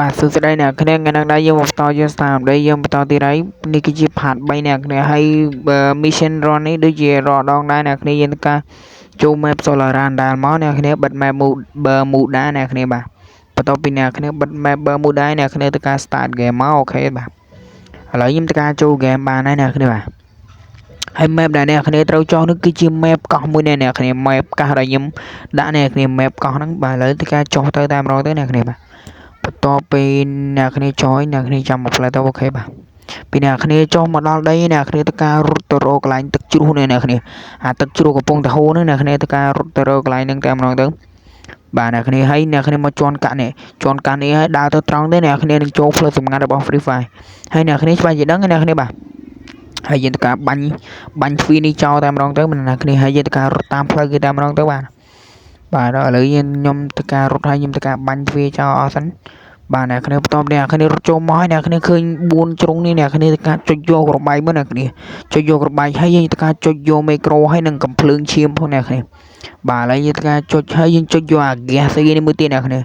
បាទសួស្តីអ្នកគ្នាថ្ងៃនេះដែរយើងមកបន្តយើងស្ដាប់ដែរយើងបន្តទៀតហើយនេះគឺជាផាត3អ្នកគ្នាហើយ mission run នេះដូចជារដងដែរអ្នកគ្នាយើងការចូល map Solaran ដែរមកអ្នកគ្នាបិទ map Bermuda អ្នកគ្នាបាទបន្ទាប់ពីអ្នកគ្នាបិទ map Bermuda អ្នកគ្នាទៅការ start game មកអូខេបាទឥឡូវខ្ញុំទៅការចូល game បានហើយអ្នកគ្នាបាទហើយ map ដែលអ្នកគ្នាត្រូវចុះនេះគឺជា map កោះមួយអ្នកគ្នា map កោះដែលខ្ញុំដាក់អ្នកគ្នា map កោះហ្នឹងបាទឥឡូវទៅការចុះទៅតែម្ដងទៅអ្នកគ្នាបាទបន្ទាប់ពីអ្នកគ្នាចុះអ្នកគ្នាចាំមកផ្លែទៅអូខេបាទពីអ្នកគ្នាចុះមកដល់ដីអ្នកគ្នាទៅការរត់ទៅរកកន្លែងទឹកជ្រោះនេះអ្នកគ្នាអាទឹកជ្រោះកំពុងតែហូរនេះអ្នកគ្នាទៅការរត់ទៅរកកន្លែងហ្នឹងតែម្ដងទៅបាទអ្នកគ្នាហើយអ្នកគ្នាមកជន់កាក់នេះហើយដើរទៅត្រង់ទេអ្នកគ្នានឹងចូលផ្លូវសម្ងាត់របស់ Free Fire ហើយអ្នកគ្នាច្បាស់ជាដឹងអ្នកគ្នាបាទហើយយើងទៅការបាញ់ទ្វីនេះចោលតែម្ដងទៅអ្នកគ្នាហើយយើងទៅការរត់តាមផ្លូវគេតែម្ដងទៅបាទឥឡូវខ្ញុំទៅការរត់ហើយខ្ញុំទៅការបាញ់ទ្វីចោលអស់សិនបាទអ្នកគ្នាបន្តអ្នកគ្នារត់ចូលមកហើយអ្នកគ្នាឃើញ4ជ្រុងនេះអ្នកគ្នាទៅការចុចយករបាយមើលអ្នកគ្នាចុចយករបាយហើយយើងទៅការចុចយកមីក្រូហើយនឹងកំភ្លើងឈាមផងអ្នកគ្នាបាទឥឡូវយើងទៅការចុចហើយយើងចុចយកអាហ្គាសស្អីនេះមួយទៀតអ្នកគ្នា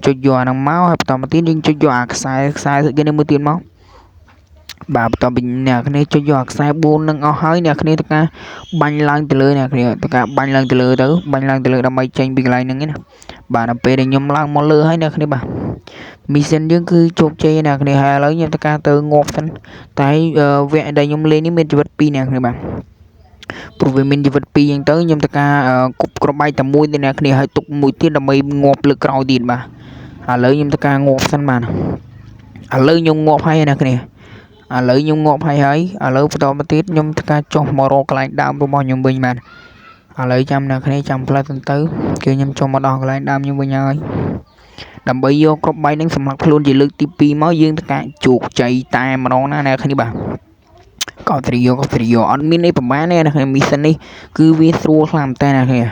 ចុចយកអាហ្នឹងមកហើយបន្តមកទៀតយើងចុចយកអាខ្សែស្អីនេះមួយទៀតមកបាទបន្តពីអ្នកគ្នាចុចយកអាខ្សែ4នឹងអស់ហើយអ្នកគ្នាទៅការបាញ់ឡើងទៅលើអ្នកគ្នាទៅការបាញ់ឡើងទៅលើដើម្បីចេញពីកន្លែងហ្នឹងណាបាទដល់ពេលដែលខ្ញុំឡើងមកលើហើយអ្នកគ្នាបាទmission យើងគឺជោគជ័យអ្នកគ្នាហើយឥឡូវខ្ញុំទៅការទៅងាប់សិនតែវគ្គដែលខ្ញុំលេងនេះមានជីវិត2អ្នកគ្នាបាទព្រោះវាមានជីវិត2អញ្ចឹងទៅខ្ញុំទៅការគប់ក្របបែកតែមួយទេអ្នកគ្នាហើយទុកមួយទៀតដើម្បីងាប់លើក្រោយទៀតបាទឥឡូវខ្ញុំទៅការងាប់សិនបាទឥឡូវខ្ញុំងាប់ហើយអ្នកគ្នាឥឡូវខ្ញុំងាប់ហើយឥឡូវបន្តមកទៀតខ្ញុំទៅការចុះមករកកន្លែងដើមរបស់ខ្ញុំវិញបាទឥឡូវចាំអ្នកគ្នាចាំផ្លែទៅគឺខ្ញុំចុះមកដល់កន្លែងដើមខ្ញុំវិញហើយដើម្បីយកគ្រាប់បែកនឹងសម្រាប់ខ្លួនជាលើកទី2មកយើងទៅការជោគជ័យតែម្ដងណាអ្នកគ្នាបាទកោត្រីយកអត់មានអីប្រហែលទេអ្នកគ្នា mission នេះគឺវាស្រួលខ្លាំងតែអ្នកគ្នា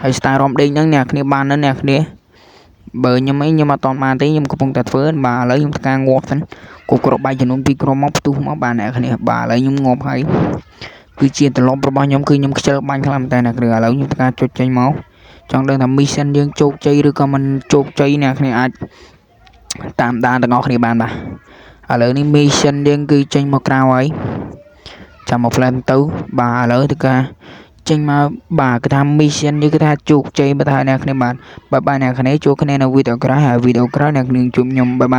ហើយ Star ROM ដេកហ្នឹងអ្នកគ្នាបានណាអ្នកគ្នាបើខ្ញុំអត់តបានទេខ្ញុំកំពុងតែធ្វើបាទឥឡូវខ្ញុំទៅការងាប់សិនគប់គ្រាប់បែកចំនួន2គ្រាប់មកផ្ទុះមកបាទអ្នកគ្នាបាទឥឡូវខ្ញុំងាប់ហើយគឺជាទម្លាប់របស់ខ្ញុំគឺខ្ញុំខ្ជិលបាញ់ខ្លាំងតែអ្នកគ្នាឥឡូវខ្ញុំទៅការចុចចេញមកចង់ដឹងថា mission យើងជោគជ័យឬក៏មិនជោគជ័យអ្នកគ្នាអាចតាមដានទាំងអស់គ្នាបានបាទឥឡូវនេះ mission យើងគឺចេញមកក្រៅហើយចាំមក plan ទៅបាទឥឡូវទៅការចេញមកបាទគឺថា mission នេះគឺថាជោគជ័យបើថាអ្នកគ្នាបាទអ្នកគ្នាជួបគ្នានៅវីដេអូក្រោយហើយវីដេអូក្រោយអ្នកនឹងជួបខ្ញុំបាយ